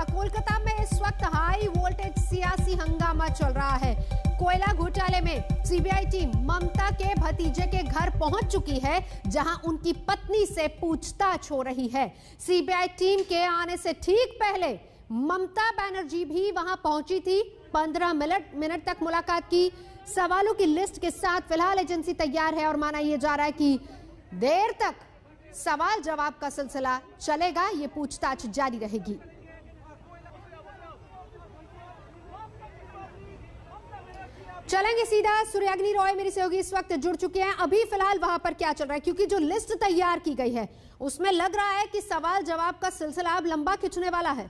कोलकाता में इस वक्त हाई वोल्टेज सियासी हंगामा चल रहा है। कोयला घोटाले में सीबीआई टीम ममता के भतीजे के घर पहुंच चुकी है, जहां उनकी पत्नी से पूछताछ हो रही है। सीबीआई टीम के आने से ठीक पहले ममता बनर्जी भी वहां पहुंची थी। 15 मिनट तक मुलाकात की। सवालों की लिस्ट के साथ फिलहाल एजेंसी तैयार है और माना यह जा रहा है कि देर तक सवाल जवाब का सिलसिला चलेगा। ये पूछताछ जारी रहेगी। चलेंगे सीधा। सूर्याग्नि रॉय मेरी सहयोगी इस वक्त जुड़ चुके हैं। अभी फिलहाल वहां पर क्या चल रहा है, क्योंकि जो लिस्ट तैयार की गई है उसमें लग रहा है कि सवाल जवाब का सिलसिला अब लंबा खिंचने वाला है।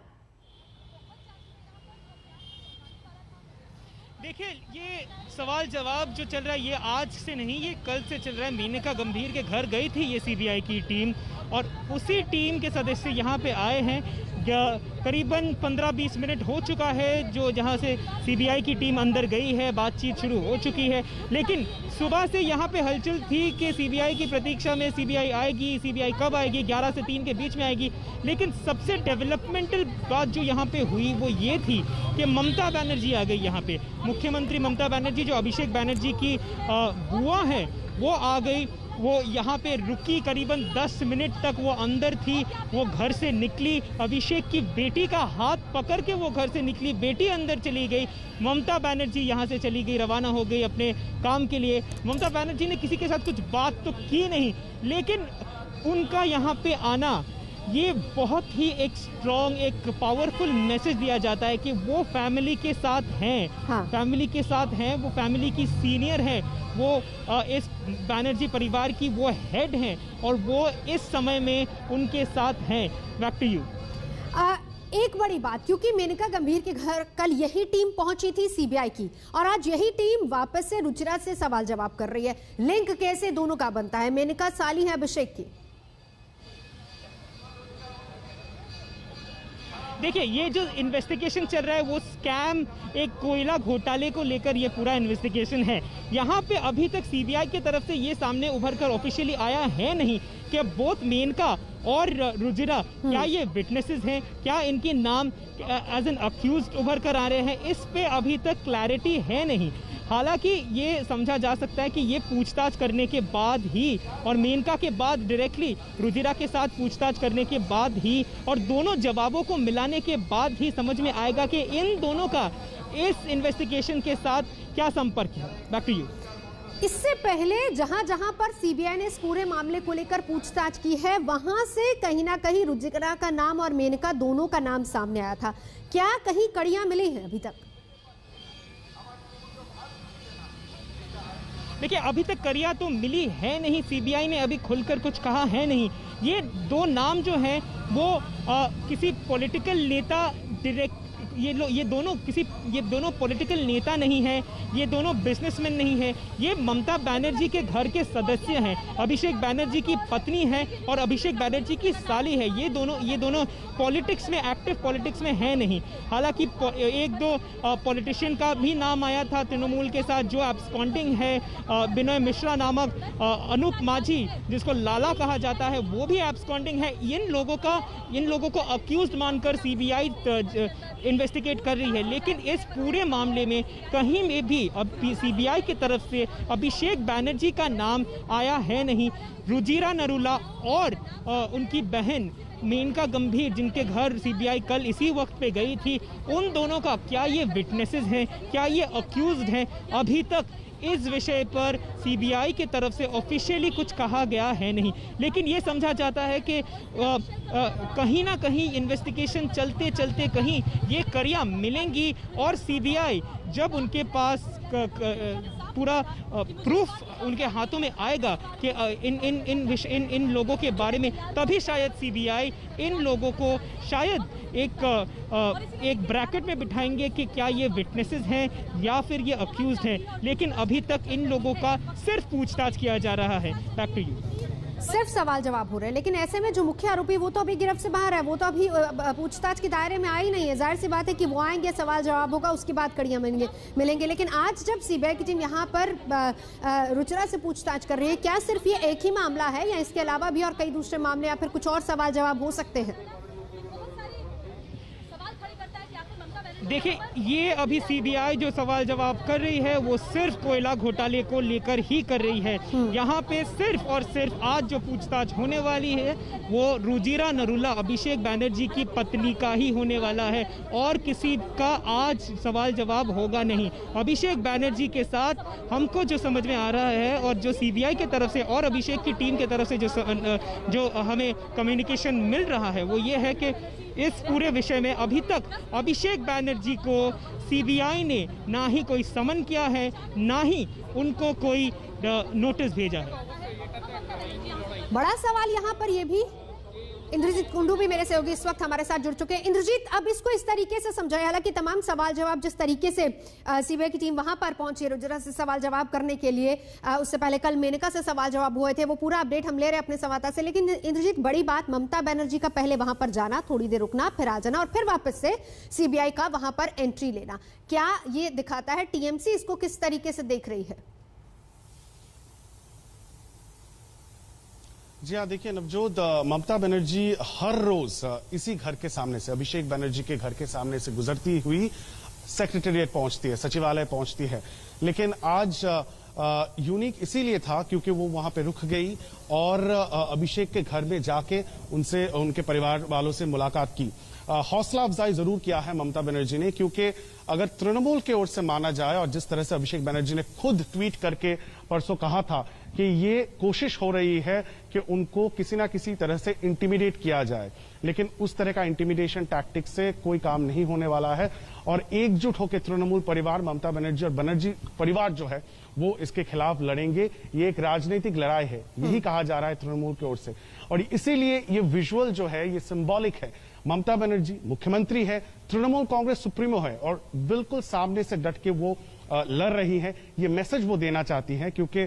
देखिए, ये सवाल जवाब जो चल रहा है ये आज से नहीं, ये कल से चल रहा है। मेनका गंभीर के घर गई थी ये सीबीआई की टीम और उसी टीम के सदस्य यहाँ पे आए हैं। करीबन 15-20 मिनट हो चुका है जो जहाँ से सीबीआई की टीम अंदर गई है, बातचीत शुरू हो चुकी है। लेकिन सुबह से यहाँ पे हलचल थी कि सीबीआई की प्रतीक्षा में सीबीआई आएगी, सीबीआई कब आएगी, 11 से 3 के बीच में आएगी। लेकिन सबसे डेवलपमेंटल बात जो यहाँ पे हुई वो ये थी कि ममता बनर्जी आ गई यहाँ पे। मुख्यमंत्री ममता बनर्जी जो अभिषेक बनर्जी की बुआ है वो आ गई। वो यहाँ पे रुकी, करीबन 10 मिनट तक वो अंदर थी। वो घर से निकली, अभिषेक की बेटी का हाथ पकड़ के वो घर से निकली, बेटी अंदर चली गई। ममता बनर्जी यहाँ से चली गई, रवाना हो गई अपने काम के लिए। ममता बनर्जी ने किसी के साथ कुछ बात तो की नहीं, लेकिन उनका यहाँ पे आना ये बहुत ही एक स्ट्रॉन्ग, एक पावरफुल मैसेज दिया जाता है कि वो फैमिली के साथ हैं। हाँ। फैमिली के साथ हैं, वो फैमिली की सीनियर है, वो इस बनर्जी परिवार की वो हेड हैं और वो इस समय में उनके साथ हैं। Back to you. एक बड़ी बात, क्योंकि मेनका गंभीर के घर कल यही टीम पहुंची थी सीबीआई की और आज यही टीम वापस से रुचिरा से सवाल जवाब कर रही है। लिंक कैसे दोनों का बनता है? मेनका साली है अभिषेक की। देखिए, ये जो इन्वेस्टिगेशन चल रहा है वो स्कैम, एक कोयला घोटाले को लेकर ये पूरा इन्वेस्टिगेशन है। यहाँ पे अभी तक सीबीआई की तरफ से ये सामने उभर कर ऑफिशियली आया है नहीं कि बोथ मेनका और रुजिरा क्या ये विटनेसेस हैं, क्या इनके नाम एज एन अक्यूज्ड उभर कर आ रहे हैं, इस पे अभी तक क्लैरिटी है नहीं। हालांकि ये समझा जा सकता है कि ये पूछताछ करने के बाद ही और मेनका के बाद डायरेक्टली रुजिरा के साथ पूछताछ करने के बाद ही और दोनों जवाबों को मिलाने के बाद ही समझ में आएगा कि इन दोनों का इस इन्वेस्टिगेशन के साथ क्या संपर्क है। Back to you. इससे पहले जहां जहां पर सीबीआई ने इस पूरे मामले को लेकर पूछताछ की है, वहां से कहीं ना कहीं रुजिरा का नाम और मेनका दोनों का नाम सामने आया था। क्या कहीं कड़ियां मिली हैं अभी तक? देखिए, अभी तक कड़ियां तो मिली है नहीं, सीबीआई ने अभी खुलकर कुछ कहा है नहीं। ये दो नाम जो हैं वो किसी पॉलिटिकल नेता डायरेक्ट, ये दोनों पॉलिटिकल नेता नहीं हैं, ये दोनों बिजनेसमैन नहीं हैं, ये ममता बनर्जी के घर के सदस्य हैं। अभिषेक बनर्जी की पत्नी है और अभिषेक बनर्जी की साली है। ये दोनों पॉलिटिक्स में, एक्टिव पॉलिटिक्स में है नहीं। हालांकि एक दो पॉलिटिशियन का भी नाम आया था तृणमूल के साथ जो एब्सकॉन्डिंग है, बिनोय मिश्रा नामक, अनूप माझी जिसको लाला कहा जाता है वो भी एब्सकॉन्डिंग है। इन लोगों को अक्यूज्ड मानकर सीबीआई इन्वेस्टिगेट कर रही है। लेकिन इस पूरे मामले में कहीं में भी अब सीबीआई की तरफ से अभिषेक बनर्जी का नाम आया है नहीं। रुजिरा नरूला और उनकी बहन मेनका गंभीर जिनके घर सीबीआई कल इसी वक्त पे गई थी, उन दोनों का क्या ये विटनेसेस हैं, क्या ये अक्यूज्ड हैं, अभी तक इस विषय पर सीबीआई की तरफ से ऑफिशियली कुछ कहा गया है नहीं। लेकिन ये समझा जाता है कि कहीं ना कहीं इन्वेस्टिगेशन चलते चलते कहीं ये कड़ियां मिलेंगी और सीबीआई जब उनके पास पूरा प्रूफ उनके हाथों में आएगा कि इन लोगों के बारे में, तभी शायद सीबीआई इन लोगों को शायद एक ब्रैकेट में बिठाएंगे कि क्या ये विटनेसेस हैं या फिर ये अक्यूज्ड हैं। लेकिन अभी तक इन लोगों का सिर्फ पूछताछ किया जा रहा है। Back to you. सिर्फ सवाल जवाब हो रहे हैं, लेकिन ऐसे में जो मुख्य आरोपी वो तो अभी गिरफ्त से बाहर है, वो तो अभी पूछताछ के दायरे में आई नहीं है। जाहिर सी बात है कि वो आएंगे, सवाल जवाब होगा, उसके बाद कड़ियां मिलेंगे। लेकिन आज जब सीबीआई की टीम यहाँ पर रुचिरा से पूछताछ कर रही है, क्या सिर्फ ये एक ही मामला है या इसके अलावा भी और कई दूसरे मामले या फिर कुछ और सवाल जवाब हो सकते हैं? देखिए, ये अभी सीबीआई जो सवाल जवाब कर रही है वो सिर्फ कोयला घोटाले को लेकर ही कर रही है। यहाँ पे सिर्फ और सिर्फ आज जो पूछताछ होने वाली है वो रुजिरा नरूला, अभिषेक बैनर्जी की पत्नी का ही होने वाला है और किसी का आज सवाल जवाब होगा नहीं। अभिषेक बैनर्जी के साथ हमको जो समझ में आ रहा है और जो सीबीआई की तरफ से और अभिषेक की टीम की तरफ से जो हमें कम्युनिकेशन मिल रहा है वो ये है कि इस पूरे विषय में अभी तक अभिषेक बैनर्जी को सीबीआई ने ना ही कोई समन किया है, ना ही उनको कोई नोटिस भेजा है। बड़ा सवाल यहाँ पर ये भी, इंद्रजीत कुंडू भी मेरे सहयोगी इस वक्त हमारे साथ जुड़ चुके हैं। इंद्रजीत, अब इसको इस तरीके से समझाएं, हालांकि तमाम सवाल जवाब जिस तरीके से सीबीआई की टीम वहां पर पहुंची रुजिरा से सवाल जवाब करने के लिए, उससे पहले कल मेनका से सवाल जवाब हुए थे, वो पूरा अपडेट हम ले रहे हैं अपने संवाददाता से। लेकिन इंद्रजीत, बड़ी बात ममता बनर्जी का पहले वहां पर जाना, थोड़ी देर रुकना, फिर आ जाना और फिर वापस से सीबीआई का वहां पर एंट्री लेना, क्या ये दिखाता है टीएमसी इसको किस तरीके से देख रही है? जी हाँ, देखिए नवजोत, ममता बनर्जी हर रोज इसी घर के सामने से, अभिषेक बनर्जी के घर के सामने से गुजरती हुई सेक्रेटेरिएट पहुंचती है, सचिवालय पहुंचती है। लेकिन आज यूनिक इसीलिए था क्योंकि वो वहां पे रुक गई और अभिषेक के घर में जाके उनसे, उनके परिवार वालों से मुलाकात की। हौसला अफजाई जरूर किया है ममता बनर्जी ने, क्योंकि अगर तृणमूल की ओर से माना जाए और जिस तरह से अभिषेक बनर्जी ने खुद ट्वीट करके परसों कहा था कि ये कोशिश हो रही है कि उनको किसी ना किसी तरह से इंटिमिडेट किया जाए, लेकिन उस तरह का इंटिमिडेशन टैक्टिक से कोई काम नहीं होने वाला है और एकजुट होकर तृणमूल परिवार, ममता बनर्जी और बनर्जी परिवार जो है वो इसके खिलाफ लड़ेंगे। ये एक राजनीतिक लड़ाई है, यही कहा जा रहा है तृणमूल की ओर से, और इसीलिए ये विजुअल जो है ये सिंबॉलिक है। ममता बनर्जी मुख्यमंत्री है, तृणमूल कांग्रेस सुप्रीमो है और बिल्कुल सामने से डट के वो लड़ रही है। ये मैसेज वो देना चाहती है क्योंकि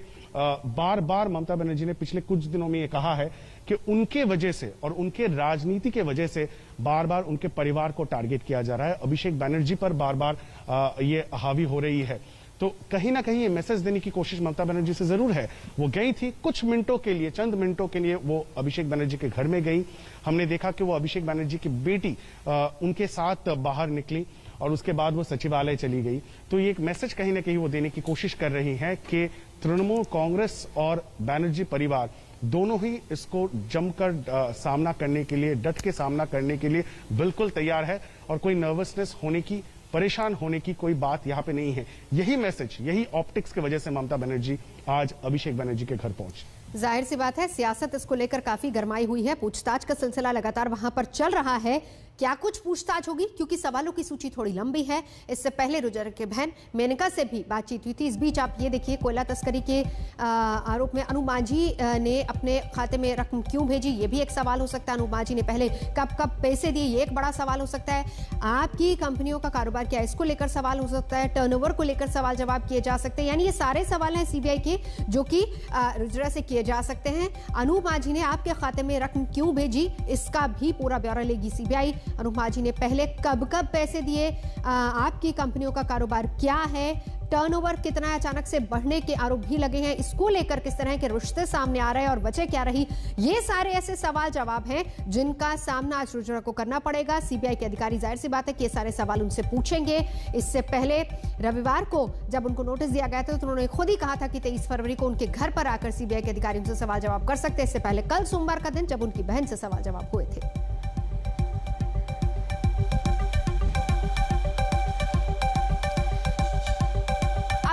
बार बार ममता बनर्जी ने पिछले कुछ दिनों में ये कहा है कि उनके वजह से और उनके राजनीति के वजह से बार बार उनके परिवार को टारगेट किया जा रहा है, अभिषेक बनर्जी पर बार बार ये हावी हो रही है। तो कहीं ना कहीं ये मैसेज देने की कोशिश ममता बनर्जी से जरूर है। वो गई थी कुछ मिनटों के लिए, चंद मिनटों के लिए वो अभिषेक बनर्जी के घर में गई। हमने देखा कि वो अभिषेक बनर्जी की बेटी उनके साथ बाहर निकली और उसके बाद वो सचिवालय चली गई। तो ये एक मैसेज कहीं ना कहीं वो देने की कोशिश कर रही है कि तृणमूल कांग्रेस और बनर्जी परिवार दोनों ही इसको जमकर सामना करने के लिए, डट के सामना करने के लिए बिल्कुल तैयार है और कोई नर्वसनेस होने की, परेशान होने की कोई बात यहाँ पे नहीं है। यही मैसेज, यही ऑप्टिक्स की वजह से ममता बनर्जी आज अभिषेक बनर्जी के घर पहुंची। जाहिर सी बात है, सियासत इसको लेकर काफी गरमाई हुई है, पूछताछ का सिलसिला लगातार वहां पर चल रहा है। क्या कुछ पूछताछ होगी, क्योंकि सवालों की सूची थोड़ी लंबी है। इससे पहले रुजिरा की बहन मेनका से भी बातचीत हुई थी। इस बीच आप ये देखिए, कोयला तस्करी के आरोप में अनूप मांझी ने अपने खाते में रकम क्यों भेजी, ये भी एक सवाल हो सकता है। अनूप मांझी ने पहले कब कब पैसे दिए, ये एक बड़ा सवाल हो सकता है। आपकी कंपनियों का कारोबार क्या है, इसको लेकर सवाल हो सकता है। टर्नओवर को लेकर सवाल जवाब किए जा सकते हैं। यानी ये सारे सवाल हैं सीबीआई के जो कि रुजिरा से किए जा सकते हैं। अनूप मांझी ने आपके खाते में रकम क्यों भेजी, इसका भी पूरा ब्यौरा लेगी सीबीआई। अनूप मांझी ने पहले कब कब पैसे दिए, आपकी कंपनियों का कारोबार क्या है, टर्नओवर कितना अचानक से बढ़ने के आरोप भी लगे हैं, इसको लेकर किस तरह के रिश्ते सामने आ रहे हैं और वजह क्या रही, ये सारे ऐसे सवाल जवाब हैं जिनका सामना आज रुजिरा को करना पड़ेगा। सीबीआई के अधिकारी, जाहिर सी बात है कि ये सारे सवाल उनसे पूछेंगे। इससे पहले रविवार को जब उनको नोटिस दिया गया था तो उन्होंने खुद ही कहा था कि 23 फरवरी को उनके घर पर आकर सीबीआई के अधिकारी उनसे सवाल जवाब कर सकते हैं। इससे पहले कल सोमवार का दिन जब उनकी बहन से सवाल जवाब हुए थे।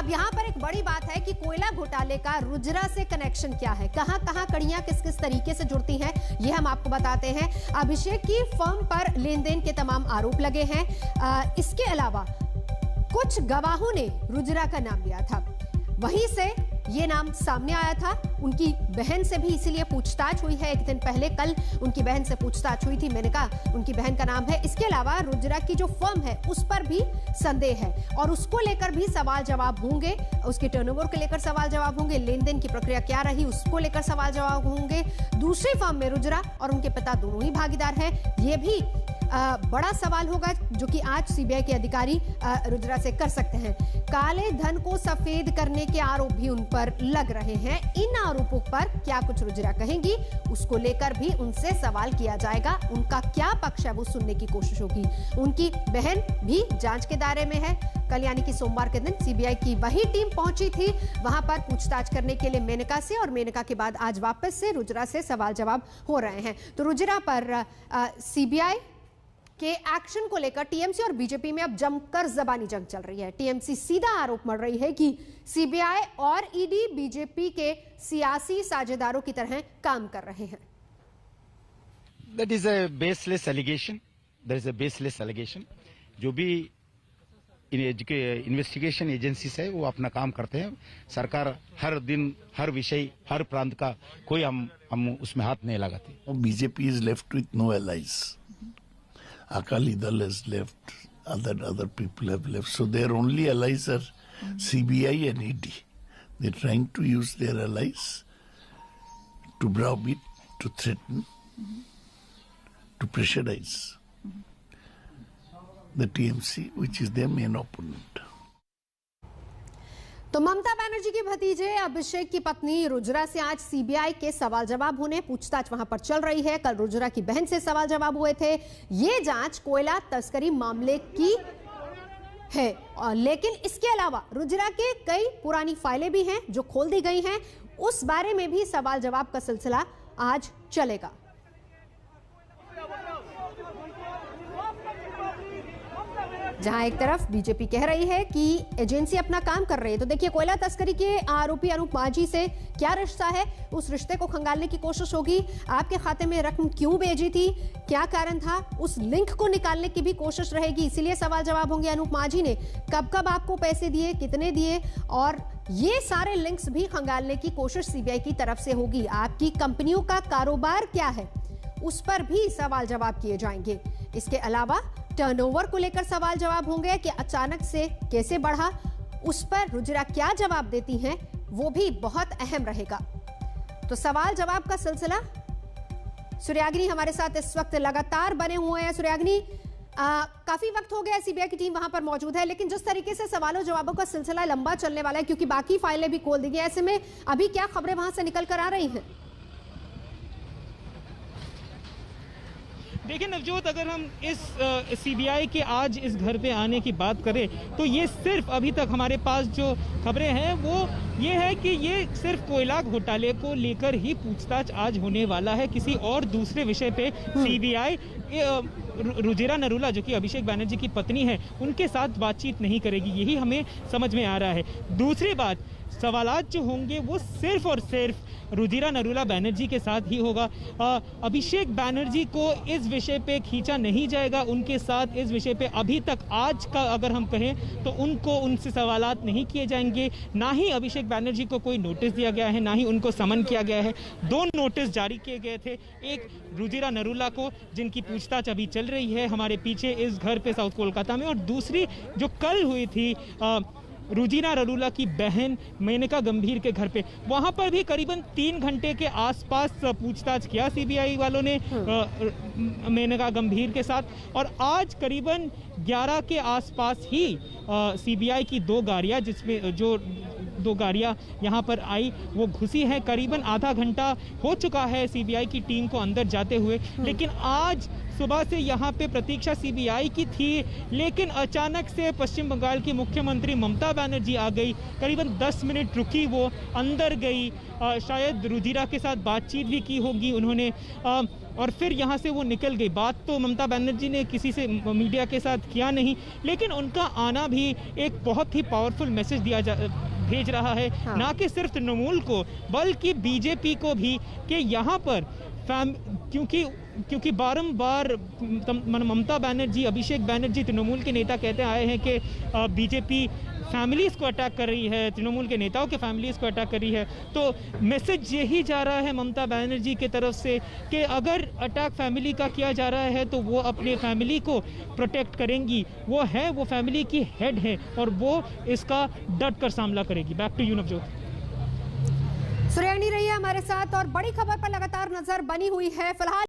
यहाँ पर एक बड़ी बात है कि कोयला घोटाले का रुजिरा से कनेक्शन क्या है, कहां-कहां कड़ियां किस किस तरीके से जुड़ती हैं, ये हम आपको बताते हैं। अभिषेक की फर्म पर लेन देन के तमाम आरोप लगे हैं। इसके अलावा कुछ गवाहों ने रुजिरा का नाम लिया था, वहीं से ये नाम सामने आया था। उनकी बहन से भी इसीलिए पूछताछ हुई है। एक दिन पहले कल उनकी बहन से पूछताछ हुई थी, मैंने कहा उनकी बहन का नाम है। इसके अलावा रुजिरा की जो फर्म है उस पर भी संदेह है और उसको लेकर भी सवाल जवाब होंगे। उसके टर्नओवर को लेकर सवाल जवाब होंगे, लेन देन की प्रक्रिया क्या रही उसको लेकर सवाल जवाब होंगे। दूसरी फर्म में रुजिरा और उनके पिता दोनों ही भागीदार हैं, ये भी बड़ा सवाल होगा जो कि आज सीबीआई के अधिकारी रुजिरा से कर सकते हैं। काले धन को सफेद करने के आरोप भी उन पर लग रहे हैं। इन आरोपों पर क्या कुछ रुजिरा कहेंगी, उसको लेकर भी उनसे सवाल किया जाएगा। उनका क्या पक्ष है वो सुनने की कोशिश होगी। उनकी बहन भी जांच के दायरे में है। कल यानी कि सोमवार के दिन सीबीआई की वही टीम पहुंची थी वहां पर पूछताछ करने के लिए मेनका से, और मेनका के बाद आज वापस से रुजिरा से सवाल जवाब हो रहे हैं। तो रुजिरा पर सीबीआई के एक्शन को लेकर टीएमसी और बीजेपी में अब जमकर जबानी जंग चल रही है। टीएमसी सीधा आरोप मढ़ रही है कि सीबीआई और ईडी बीजेपी के सियासी साझेदारों की तरह काम कर रहे हैं। That is a baseless allegation. There is a baseless allegation. जो भी इन्वेस्टिगेशन एजेंसीज है वो अपना काम करते हैं। सरकार हर दिन हर विषय हर प्रांत का कोई हम उसमें हाथ नहीं लगाते। BJP is left with no allies. Akali Dal is left, other people have left, so their only allies are CBI and ED. They're trying to use their allies to browbeat, to threaten, to pressurize the TMC, which is their main opponent. तो ममता बनर्जी के भतीजे अभिषेक की पत्नी रुजिरा से आज CBI के सवाल जवाब होने, पूछताछ वहां पर चल रही है। कल रुजिरा की बहन से सवाल जवाब हुए थे। ये जांच कोयला तस्करी मामले की है, लेकिन इसके अलावा रुजिरा के कई पुरानी फाइलें भी हैं जो खोल दी गई हैं। उस बारे में भी सवाल जवाब का सिलसिला आज चलेगा। जहां एक तरफ बीजेपी कह रही है कि एजेंसी अपना काम कर रही है, तो देखिए कोयला तस्करी के आरोपी अनूप माझी से क्या रिश्ता है, उस रिश्ते को खंगालने की कोशिश होगी। आपके खाते में रकम क्यों भेजी थी, क्या कारण था, उस लिंक को निकालने की भी कोशिश रहेगी। इसीलिए सवाल जवाब होंगे। अनूप माझी ने कब कब आपको पैसे दिए, कितने दिए, और ये सारे लिंक्स भी खंगालने की कोशिश सीबीआई की तरफ से होगी। आपकी कंपनियों का कारोबार क्या है, उस पर भी सवाल जवाब किए जाएंगे। इसके अलावा टर्नओवर को लेकर सवाल जवाब होंगे कि अचानक से कैसे बढ़ा, उस पर रुजिरा क्या जवाब देती हैं, वो भी बहुत अहम रहेगा। तो सवाल जवाब का सिलसिला। सूर्याग्नि हमारे साथ इस वक्त लगातार बने हुए हैं। सूर्याग्नि, काफी वक्त हो गया सीबीआई की टीम वहां पर मौजूद है, लेकिन जिस तरीके से सवालों जवाबों का सिलसिला लंबा चलने वाला है क्योंकि बाकी फाइलें भी खोल दी गई, ऐसे में अभी क्या खबरें वहां से निकल कर आ रही हैं? देखिए नवजोत, अगर हम इस सीबीआई के आज इस घर पे आने की बात करें तो ये सिर्फ अभी तक हमारे पास जो खबरें हैं वो ये है कि ये सिर्फ कोयला घोटाले को लेकर ही पूछताछ आज होने वाला है। किसी और दूसरे विषय पे सीबीआई रुजिरा नरूला, जो कि अभिषेक बैनर्जी की पत्नी है, उनके साथ बातचीत नहीं करेगी, यही हमें समझ में आ रहा है। दूसरी बात, सवालात जो होंगे वो सिर्फ और सिर्फ रुजिरा नरूला बैनर्जी के साथ ही होगा। अभिषेक बैनर्जी को इस विषय पे खींचा नहीं जाएगा उनके साथ। इस विषय पे अभी तक आज का अगर हम कहें तो उनसे सवालात नहीं किए जाएंगे। ना ही अभिषेक बैनर्जी को कोई नोटिस दिया गया है, ना ही उनको समन किया गया है। 2 नोटिस जारी किए गए थे, एक रुजिरा नरूला को जिनकी पूछताछ अभी चल रही है हमारे पीछे इस घर पे साउथ कोलकाता में, और दूसरी जो कल हुई थी रुजिरा नरूला की बहन मेनका गंभीर के घर पे, वहां पर भी करीबन 3 घंटे के आसपास पूछताछ किया सीबीआई वालों ने मेनका गंभीर के साथ। और आज करीबन 11 के आसपास ही सीबीआई की 2 गाड़ियां, जिसमें जो 2 गाड़ियां यहां पर आई वो घुसी है। करीबन आधा घंटा हो चुका है सीबीआई की टीम को अंदर जाते हुए, लेकिन आज सुबह से यहाँ पे प्रतीक्षा सीबीआई की थी, लेकिन अचानक से पश्चिम बंगाल की मुख्यमंत्री ममता बनर्जी आ गई। करीबन 10 मिनट रुकी, वो अंदर गई, शायद रुजिरा के साथ बातचीत भी की होगी उन्होंने, और फिर यहाँ से वो निकल गई। बात तो ममता बनर्जी ने किसी से मीडिया के साथ किया नहीं, लेकिन उनका आना भी एक बहुत ही पावरफुल मैसेज भेज रहा है। हाँ। ना कि सिर्फ तृणमूल को बल्कि बीजेपी को भी कि यहाँ पर क्योंकि बारंबार ममता बनर्जी, अभिषेक बनर्जी, तृणमूल के नेता कहते आए हैं कि बीजेपी फैमिलीज को अटैक कर रही है, तृणमूल के नेताओं के फैमिलीज को अटैक कर रही है। तो मैसेज यही जा रहा है ममता बनर्जी की तरफ से कि अगर अटैक फैमिली का किया जा रहा है तो वो अपने फैमिली को प्रोटेक्ट करेंगी। वो फैमिली की हेड है और वो इसका डट कर सामना करेगी। Back to you Navjot. सूर्याग्नि रही है हमारे साथ और बड़ी खबर पर लगातार नजर बनी हुई है। फिलहाल